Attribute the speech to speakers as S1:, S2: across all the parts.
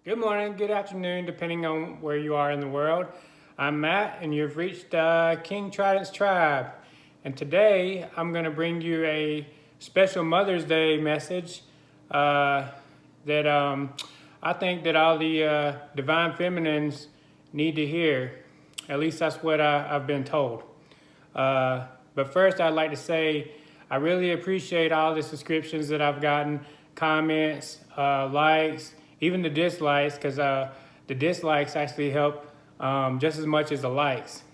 S1: Good morning, good afternoon, depending on where you are in the world. I'm Matt, and you've reached King Trident's Tribe. And today, I'm going to bring you a special Mother's Day message that I think that all the divine feminines need to hear. At least that's what I've been told. But first, I'd like to say I really appreciate all the subscriptions that I've gotten, comments, likes, even the dislikes, because the dislikes actually help just as much as the likes,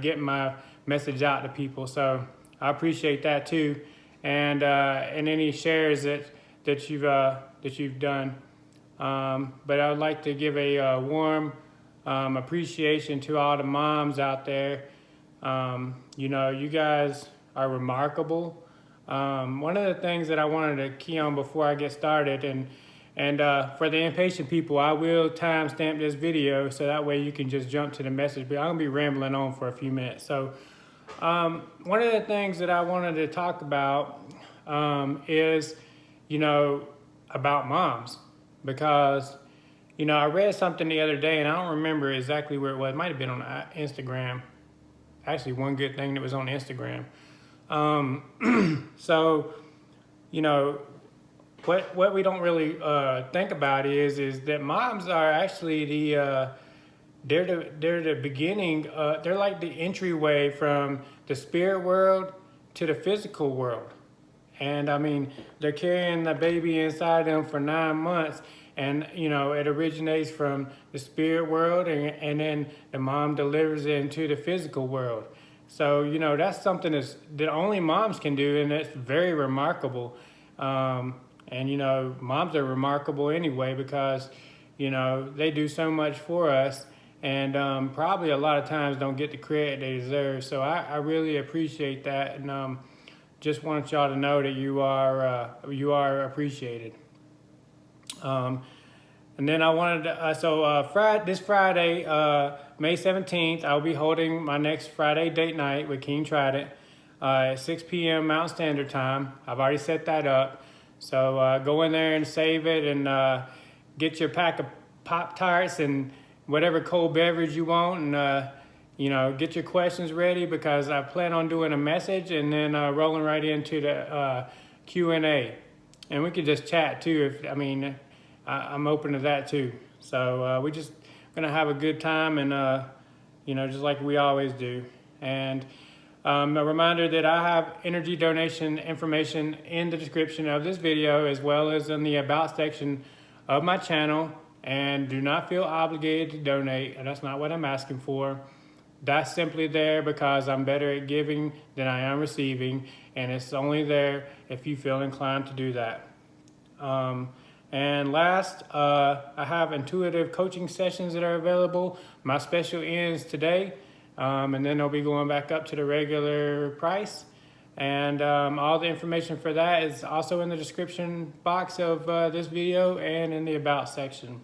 S1: getting my message out to people. So I appreciate that too, and any shares that you've done. But I would like to give a warm appreciation to all the moms out there. You guys are remarkable. One of the things that I wanted to key on before I get started, and for the impatient people, I will timestamp this video so that way you can just jump to the message, but I'm gonna be rambling on for a few minutes. So one of the things that I wanted to talk about is, about moms, because, I read something the other day and I don't remember exactly where it was. It might have been on Instagram. Actually, one good thing that was on Instagram. So, what we don't really think about is that moms are actually they're the beginning. They're like the entryway from the spirit world to the physical world. And I mean, they're carrying the baby inside them for 9 months. And, it originates from the spirit world, and then the mom delivers it into the physical world. So, that's something that only moms can do, and it's very remarkable. And, moms are remarkable anyway because, they do so much for us, and probably a lot of times don't get the credit they deserve. So I really appreciate that, and just want y'all to know that you are appreciated. And then I wanted to, this Friday, May 17th, I'll be holding my next Friday date night with King Trident at 6 p.m. Mountain Standard Time. I've already set that up. So go in there and save it, and get your pack of Pop-Tarts and whatever cold beverage you want, and get your questions ready, because I plan on doing a message and then rolling right into the Q&A. And we could just chat too. I'm open to that too. So we're just gonna have a good time, and just like we always do. And a reminder that I have energy donation information in the description of this video, as well as in the about section of my channel. And do not feel obligated to donate, and that's not what I'm asking for. That's simply there because I'm better at giving than I am receiving, and it's only there if you feel inclined to do that. And last, I have intuitive coaching sessions that are available. My special ends today, and then they'll be going back up to the regular price. And all the information for that is also in the description box of this video and in the about section.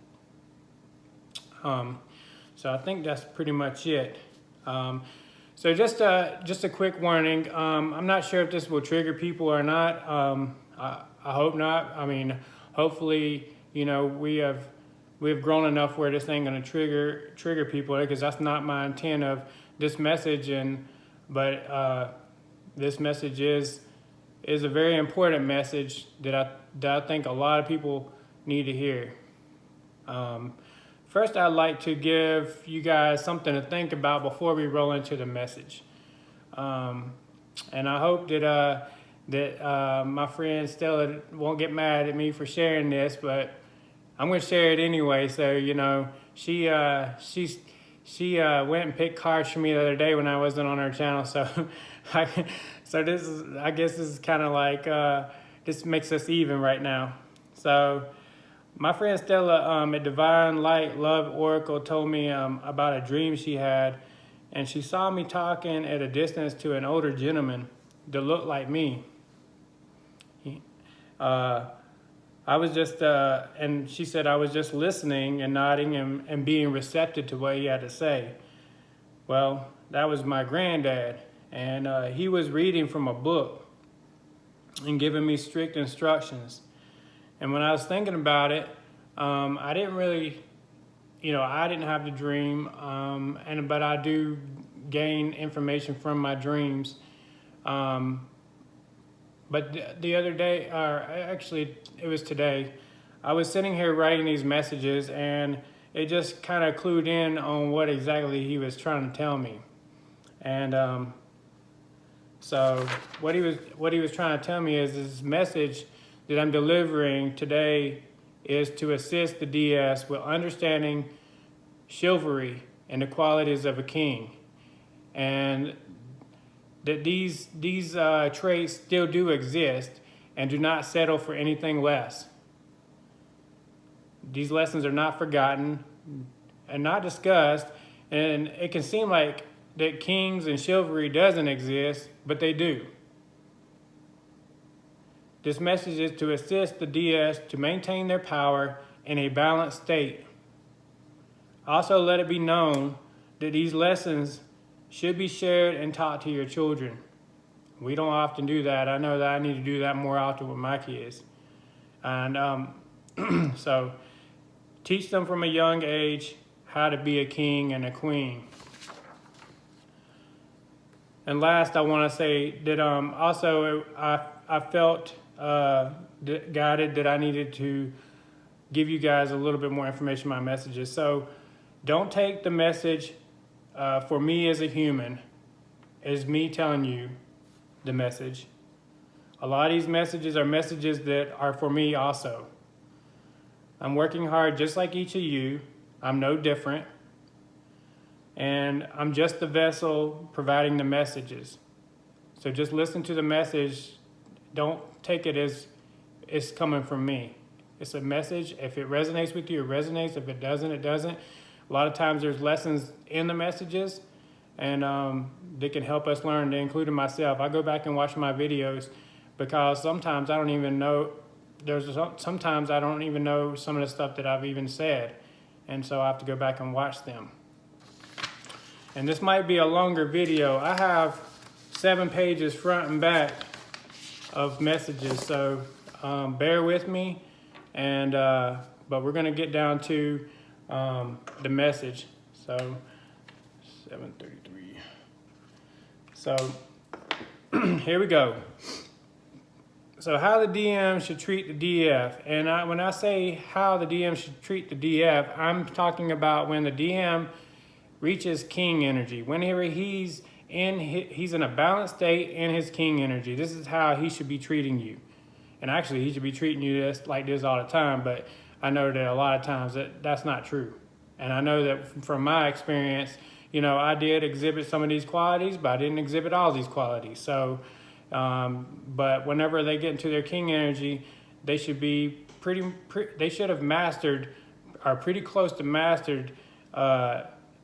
S1: So I think that's pretty much it. So just a quick warning. I'm not sure if this will trigger people or not. I hope not. Hopefully, we have grown enough where this ain't gonna trigger people, because that's not my intent of this message. But this message is a very important message that I think a lot of people need to hear. First, I'd like to give you guys something to think about before we roll into the message. And I hope that my friend Stella won't get mad at me for sharing this, but I'm gonna share it anyway. So she went and picked cards for me the other day when I wasn't on her channel. So I guess this is kind of like this makes us even right now. So my friend Stella at Divine Light Love Oracle told me about a dream she had, and she saw me talking at a distance to an older gentleman that looked like me. I was just, and she said I was just listening and nodding and being receptive to what he had to say. Well, that was my granddad, and he was reading from a book and giving me strict instructions. And when I was thinking about it, I didn't really I didn't have the dream, but I do gain information from my dreams. But the other day, or actually it was today, I was sitting here writing these messages, and it just kind of clued in on what exactly he was trying to tell me. And so what he was trying to tell me is this message that I'm delivering today is to assist the DS with understanding chivalry and the qualities of a king, and that these traits still do exist and do not settle for anything less. These lessons are not forgotten and not discussed, and it can seem like that kings and chivalry doesn't exist, but they do. This message is to assist the DS to maintain their power in a balanced state. Also, let it be known that these lessons should be shared and taught to your children. We don't often do that. I know that I need to do that more often with my kids. And so teach them from a young age how to be a king and a queen. And last, I want to say that also I felt guided that I needed to give you guys a little bit more information on my messages. So don't take the message for me as a human as me telling you the message. A lot of these messages are messages that are for me also. I'm working hard just like each of you. I'm no different. And I'm just the vessel providing the messages. So just listen to the message. Don't take it as it's coming from me. It's a message. If it resonates with you, it resonates. If it doesn't, it doesn't. A lot of times there's lessons in the messages, and they can help us learn, including myself. I go back and watch my videos because sometimes I don't even know, sometimes I don't even know some of the stuff that I've even said. And so I have to go back and watch them. And this might be a longer video. I have 7 pages front and back of messages, so bear with me. And but we're gonna get down to the message. So 7:33. So here we go. So how the DM should treat the DF. And when I say how the DM should treat the DF, I'm talking about when the DM reaches king energy. Whenever he's in a balanced state in his king energy. This is how he should be treating you. And actually, he should be treating you like this all the time, but I know that a lot of times that's not true. And I know that from my experience, I did exhibit some of these qualities, but I didn't exhibit all these qualities. So, but whenever they get into their king energy, they should be they should have mastered, or pretty close to mastered,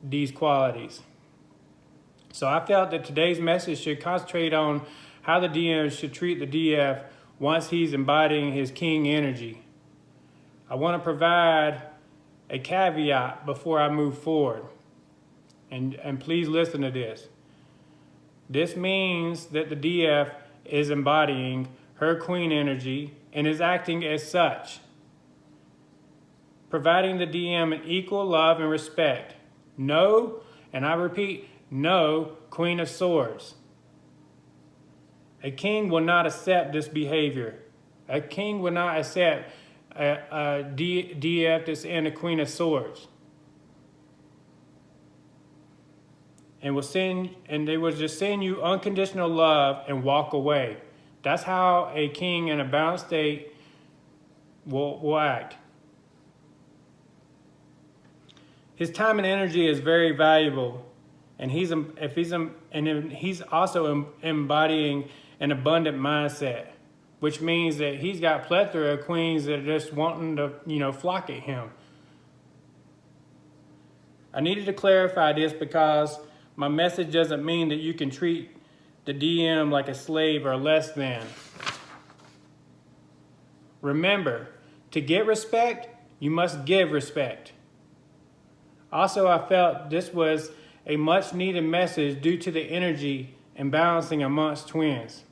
S1: these qualities. So I felt that today's message should concentrate on how the DM should treat the DF once he's embodying his king energy. I want to provide a caveat before I move forward. And please listen to this. This means that the DF is embodying her queen energy and is acting as such, providing the DM an equal love and respect. No, and I repeat, no Queen of Swords. A king will not accept this behavior. A king will not accept a DF that's in a Queen of Swords. And they will just send you unconditional love and walk away. That's how a king in a balanced state will act. His time and energy is very valuable, and he's also embodying an abundant mindset, which means that he's got plethora of queens that are just wanting to, flock at him. I needed to clarify this because my message doesn't mean that you can treat the DM like a slave or less than. Remember, to get respect, you must give respect. Also, I felt this was a much needed message due to the energy imbalancing amongst twins.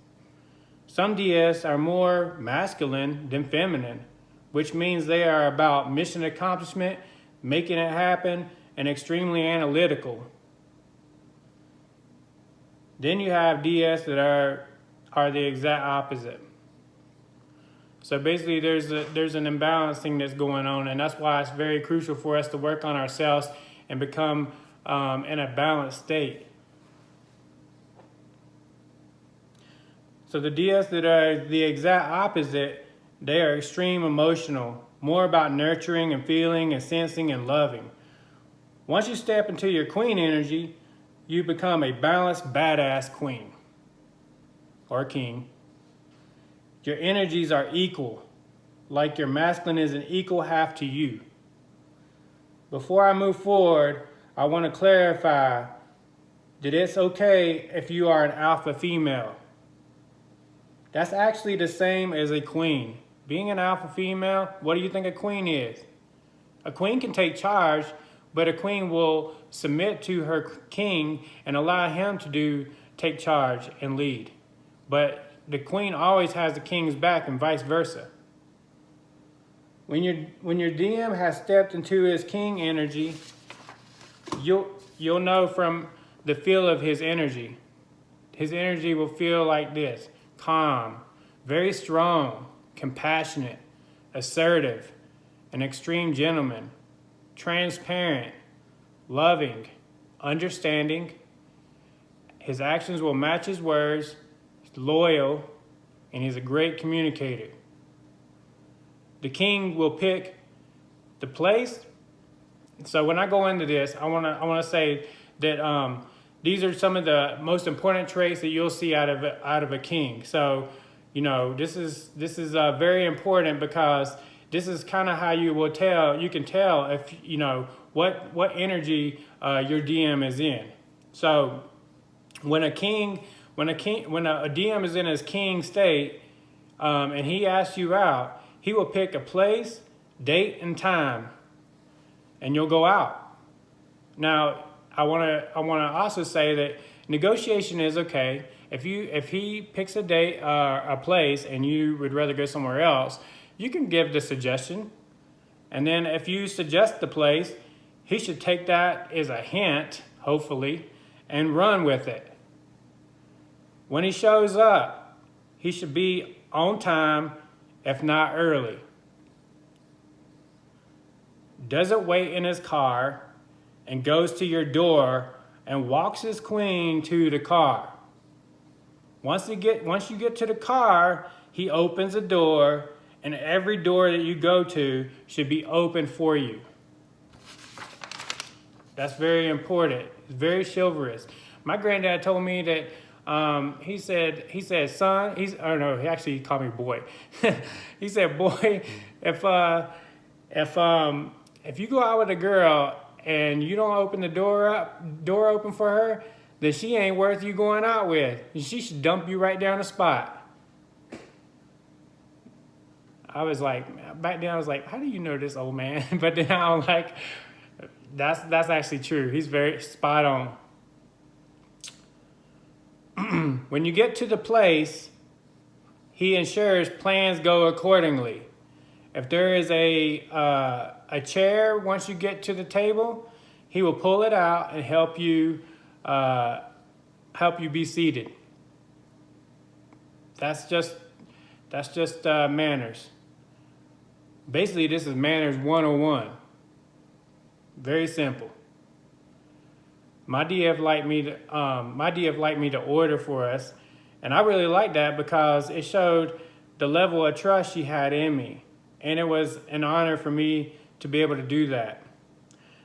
S1: Some DS are more masculine than feminine, which means they are about mission accomplishment, making it happen, and extremely analytical. Then you have DS that are the exact opposite. So basically there's an imbalancing that's going on, and that's why it's very crucial for us to work on ourselves and become in a balanced state. So the DS that are the exact opposite, they are extreme emotional, more about nurturing and feeling and sensing and loving. Once you step into your queen energy, you become a balanced, badass queen or king. Your energies are equal, like your masculine is an equal half to you. Before I move forward, I want to clarify that it's okay if you are an alpha female. That's actually the same as a queen. Being an alpha female, what do you think a queen is? A queen can take charge, but a queen will submit to her king and allow him to take charge and lead. But the queen always has the king's back and vice versa. When your DM has stepped into his king energy, you'll know from the feel of his energy. His energy will feel like this: calm, very strong, compassionate, assertive, an extreme gentleman, transparent, loving, understanding. His actions will match his words, he's loyal, and he's a great communicator. The king will pick the place. So when I go into this, I wanna say that these are some of the most important traits that you'll see out of a king. So, this is very important, because this is kind of how you can tell if what energy your DM is in. So when a DM is in his king state, and he asks you out, he will pick a place, date, and time, and you'll go out. Now, I want to also say that negotiation is okay. If he picks a date, a place, and you would rather go somewhere else, you can give the suggestion. And then if you suggest the place, he should take that as a hint, hopefully, and run with it. When he shows up, he should be on time, if not early. Doesn't wait in his car and goes to your door and walks his queen to the car. Once you get to the car, he opens the door, and every door that you go to should be open for you. That's very important. It's very chivalrous. My granddad told me that he said, son, he actually called me boy. He said, boy, if you go out with a girl and you don't open the door open for her, then she ain't worth you going out with. She should dump you right down the spot. I was like, back then I was like, how do you know this, old man? But then I'm like, that's actually true. He's very spot on. When you get to the place, he ensures plans go accordingly. If there is a chair, once you get to the table, he will pull it out and help you be seated. That's just manners. Basically, this is manners 101. Very simple. My DF liked me to order for us, and I really liked that because it showed the level of trust she had in me, and it was an honor for me to be able to do that.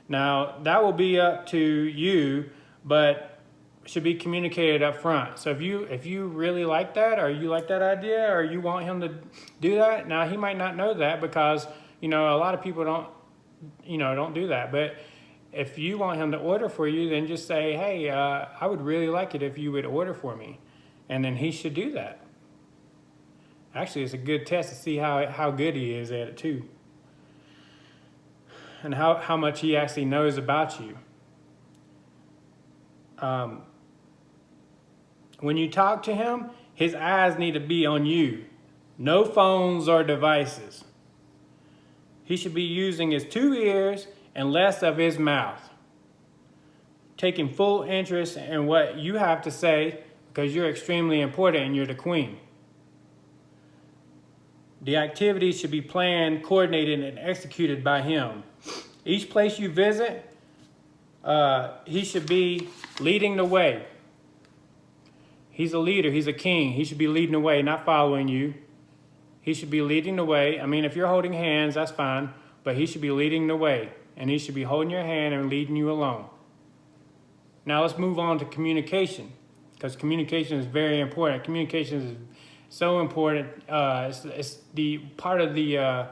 S1: Now, that will be up to you, but should be communicated up front. So if you really like that, or you like that idea, or you want him to do that, now he might not know that because a lot of people don't do that. But if you want him to order for you, then just say, hey, I would really like it if you would order for me, and then he should do that. Actually, it's a good test to see how good he is at it too, and how much he actually knows about you. When you talk to him, his eyes need to be on you. No phones or devices. He should be using his 2 ears and less of his mouth. Taking full interest in what you have to say because you're extremely important and you're the queen. The activities should be planned, coordinated, and executed by him. Each place you visit, he should be leading the way. He's a leader. He's a king. He should be leading the way, not following you. He should be leading the way. I mean, if you're holding hands, that's fine. But he should be leading the way. And he should be holding your hand and leading you along. Now let's move on to communication. Because communication is very important. Communication is so important. It's the part of the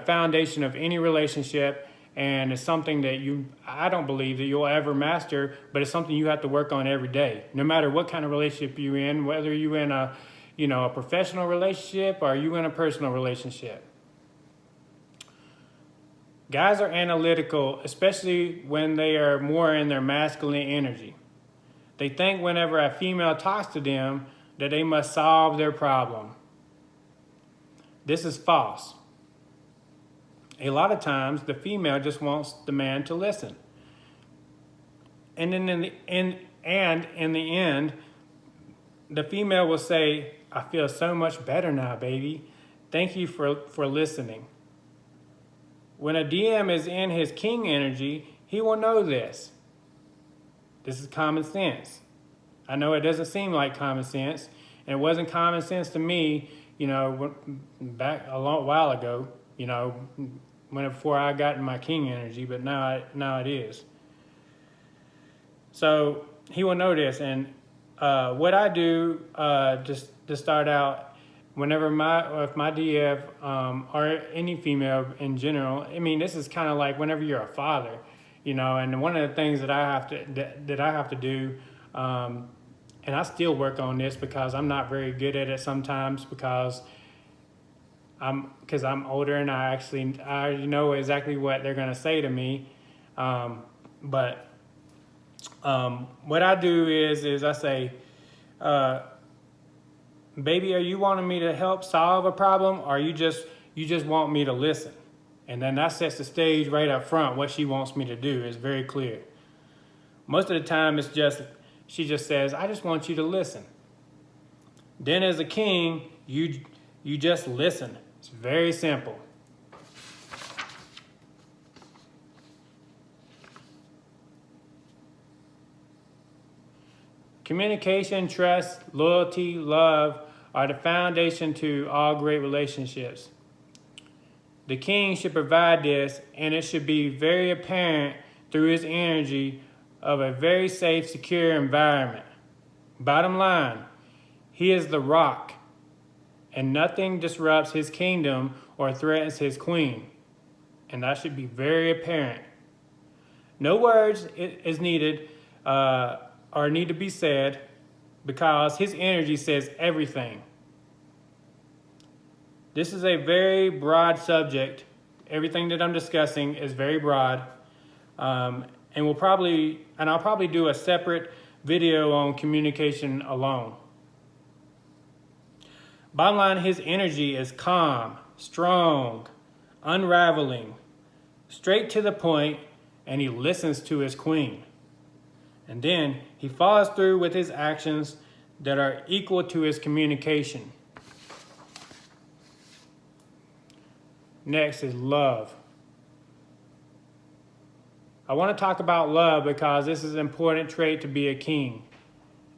S1: foundation of any relationship. And it's something that I don't believe that you'll ever master, but it's something you have to work on every day. No matter what kind of relationship you're in, whether you're in a professional relationship or you in a personal relationship. Guys are analytical, especially when they are more in their masculine energy. They think whenever a female talks to them that they must solve their problem. This is false. A lot of times, the female just wants the man to listen. And then in the end, the female will say, I feel so much better now, baby. Thank you for listening. When a DM is in his king energy, he will know this. This is common sense. I know it doesn't seem like common sense, and it wasn't common sense to me, back a long while ago, before I got in my king energy, but now it is. So he will know this, and what I do just to start out, whenever if my DF or any female in general, I mean, this is kind of like whenever you're a father, and one of the things that I have to do, and I still work on this because I'm not very good at it sometimes because I'm older and I know exactly what they're gonna say to me, but what I do is I say, baby, are you wanting me to help solve a problem, or you just want me to listen? And then that sets the stage right up front. What she wants me to do is very clear. Most of the time, she just says, I just want you to listen. Then as a king, you just listen. It's very simple. Communication, trust, loyalty, love are the foundation to all great relationships. The king should provide this, and it should be very apparent through his energy of a very safe, secure environment. Bottom line, he is the rock, and nothing disrupts his kingdom or threatens his queen. And that should be very apparent. No words is needed or need to be said because his energy says everything. This is a very broad subject. Everything that I'm discussing is very broad. And I'll probably do a separate video on communication alone. Bottom line, his energy is calm, strong, unraveling, straight to the point, and he listens to his queen. And then he follows through with his actions that are equal to his communication. Next is love. I want to talk about love because this is an important trait to be a king.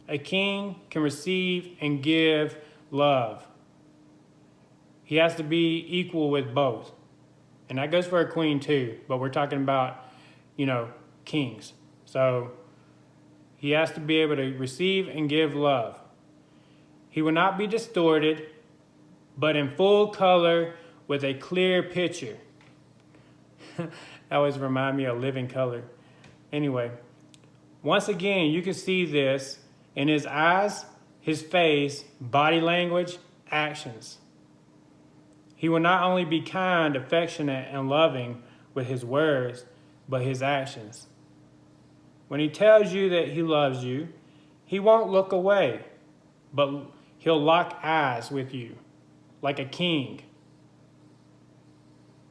S1: A king can receive and give love. He has to be equal with both. And that goes for a queen too, but we're talking about, kings. So he has to be able to receive and give love. He will not be distorted, but in full color with a clear picture. That always reminds me of Living Color. Anyway, once again, you can see this in his eyes, his face, body language, actions. He will not only be kind, affectionate, and loving with his words, but his actions. When he tells you that he loves you, he won't look away, but he'll lock eyes with you like a king.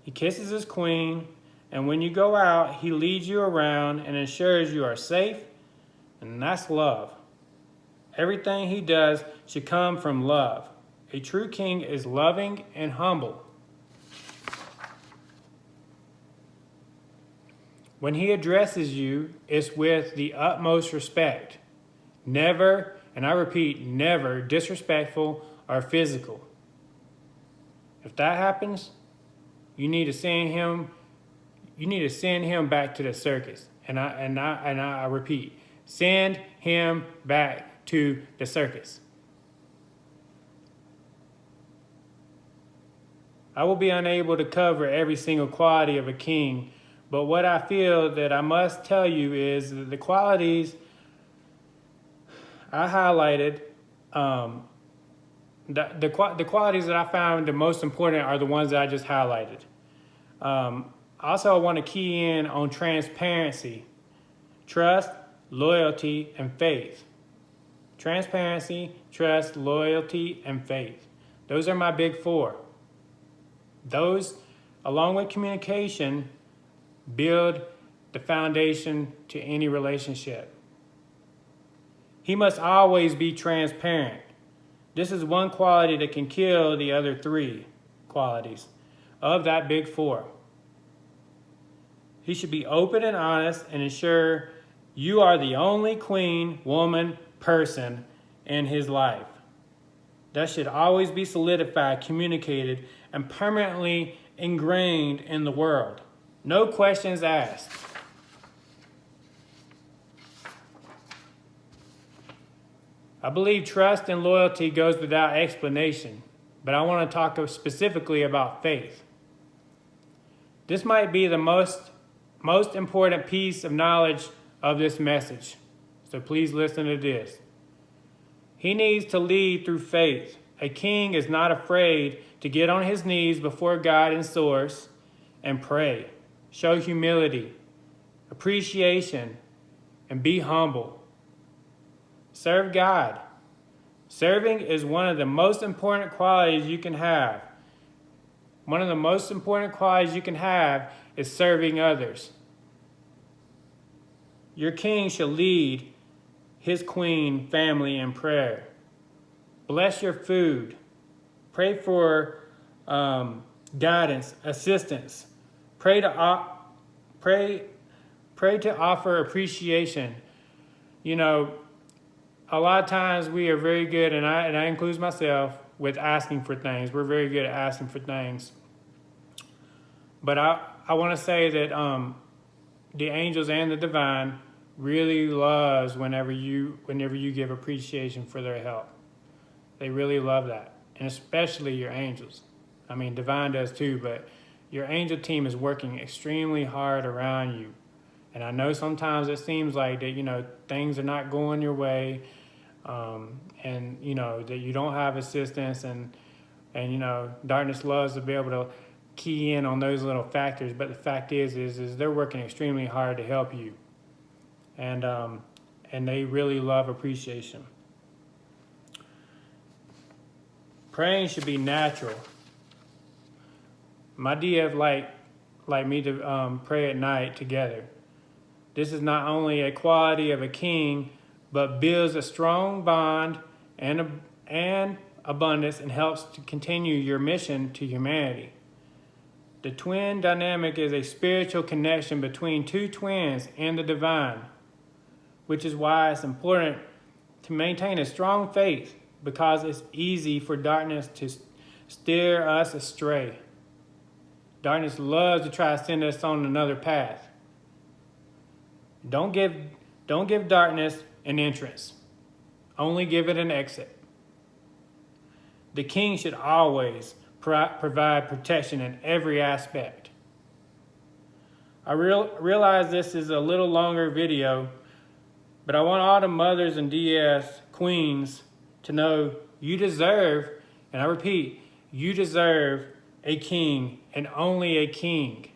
S1: He kisses his queen And when you go out, he leads you around and ensures you are safe, and that's love. Everything he does should come from love. A true king is loving and humble. When he addresses you, it's with the utmost respect. Never, and I repeat, never disrespectful or physical. If that happens, you need to send him back to the circus. And I repeat, send him back to the circus. I will be unable to cover every single quality of a king, but what I feel that I must tell you is that the qualities I highlighted, the qualities that I found the most important are the ones that I just highlighted. Also, I want to key in on transparency, trust, loyalty, and faith. Transparency, trust, loyalty, and faith. Those are my big four. Those, along with communication, build the foundation to any relationship. He must always be transparent. This is one quality that can kill the other three qualities of that big four. He should be open and honest and ensure you are the only queen, woman, person in his life. That should always be solidified, communicated, and permanently ingrained in the world. No questions asked. I believe trust and loyalty goes without explanation, but I want to talk specifically about faith. This might be the most important piece of knowledge of this message, so please listen to this. He needs to lead through faith. A king is not afraid to get on his knees before God and Source and pray. Show humility, appreciation, and be humble. Serve God. Serving is one of the most important qualities you can have. One of the most important qualities you can have is serving others. Your king shall lead his queen family in prayer. Bless your food. Pray for guidance, assistance. Pray to offer appreciation. You know, a lot of times we are very good, and I include myself, with asking for things. We're very good at asking for things. But I want to say that the angels and the divine really loves whenever you give appreciation for their help. They really love that, and especially your angels. I mean, divine does too, but your angel team is working extremely hard around you. And I know sometimes it seems like that, things are not going your way, and, that you don't have assistance, and darkness loves to be able to key in on those little factors. But the fact is they're working extremely hard to help you. And they really love appreciation. Praying should be natural. My DF like me to pray at night together. This is not only a quality of a king, but builds a strong bond and abundance, and helps to continue your mission to humanity. The twin dynamic is a spiritual connection between two twins and the divine, which is why it's important to maintain a strong faith, because it's easy for darkness to steer us astray. Darkness loves to try to send us on another path. Don't give darkness an entrance. Only give it an exit. The king should always provide protection in every aspect. I realize this is a little longer video, but I want all the mothers and DS queens to know you deserve, and I repeat, you deserve a king, and only a king.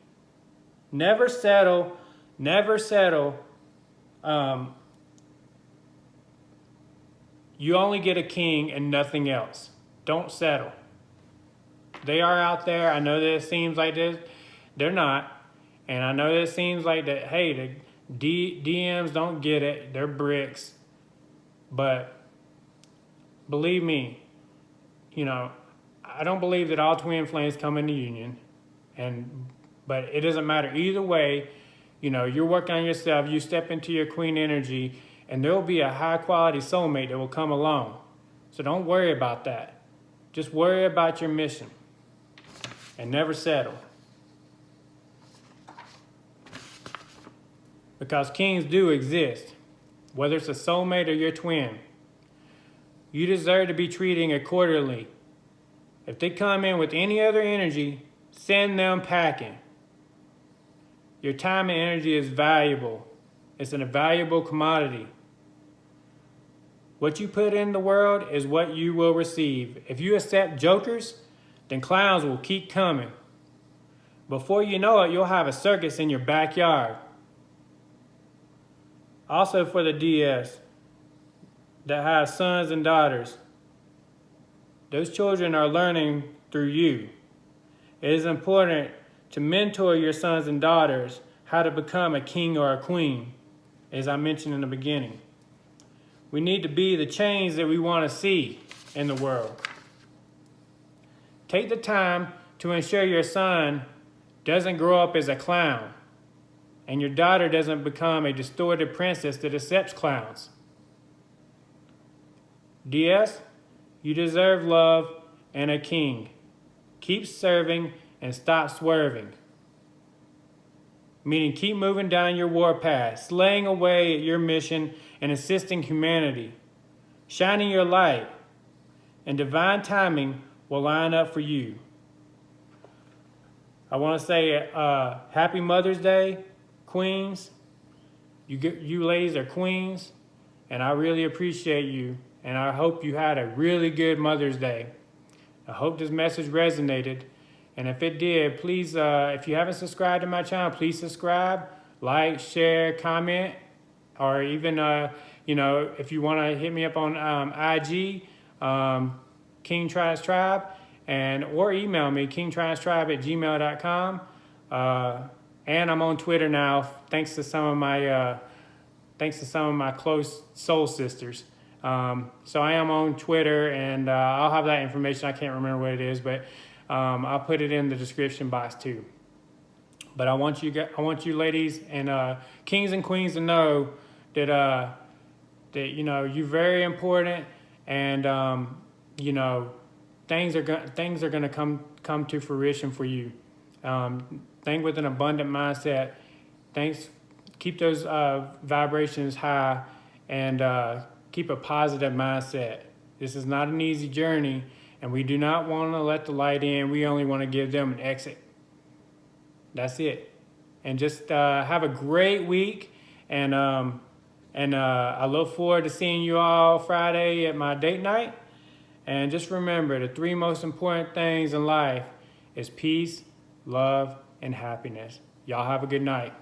S1: Never settle. You only get a king and nothing else. Don't settle. They are out there. I know that it seems like this. They're not. And I know that seems like that, hey, the DMs don't get it. They're bricks. But believe me, I don't believe that all twin flames come into union. But it doesn't matter. Either way, you're working on yourself. You step into your queen energy, and there will be a high quality soulmate that will come along. So don't worry about that. Just worry about your mission and never settle. Because kings do exist, whether it's a soulmate or your twin. You deserve to be treated accordingly. If they come in with any other energy, send them packing. Your time and energy is valuable. It's a valuable commodity. What you put in the world is what you will receive. If you accept jokers, then clowns will keep coming. Before you know it, you'll have a circus in your backyard. Also for the DS that have sons and daughters, those children are learning through you. It is important to mentor your sons and daughters how to become a king or a queen, as I mentioned in the beginning. We need to be the change that we want to see in the world. Take the time to ensure your son doesn't grow up as a clown and your daughter doesn't become a distorted princess that accepts clowns. DS, you deserve love and a king. Keep serving and stop swerving. Meaning keep moving down your warpath, slaying away at your mission and assisting humanity. Shining your light, and divine timing will line up for you. I want to say Happy Mother's Day, queens. You ladies are queens, and I really appreciate you, and I hope you had a really good Mother's Day. I hope this message resonated, and if it did, please, if you haven't subscribed to my channel, please subscribe, like, share, comment, or even, if you want to hit me up on IG, King Trident's Tribe, or email me, kingtridentribe@gmail.com. And I'm on Twitter now, thanks to some of my close soul sisters. So I am on Twitter, and I'll have that information. I can't remember what it is, but I'll put it in the description box too. But I want you ladies and kings and queens to know that you're very important, and things are gonna come to fruition for you. Think with an abundant mindset. Keep those vibrations high, and keep a positive mindset. This is not an easy journey, and we do not want to let the light in. We only want to give them an exit. That's it. And just have a great week, and I look forward to seeing you all Friday at my date night. And just remember, the 3 most important things in life is peace, love, and happiness. Y'all have a good night.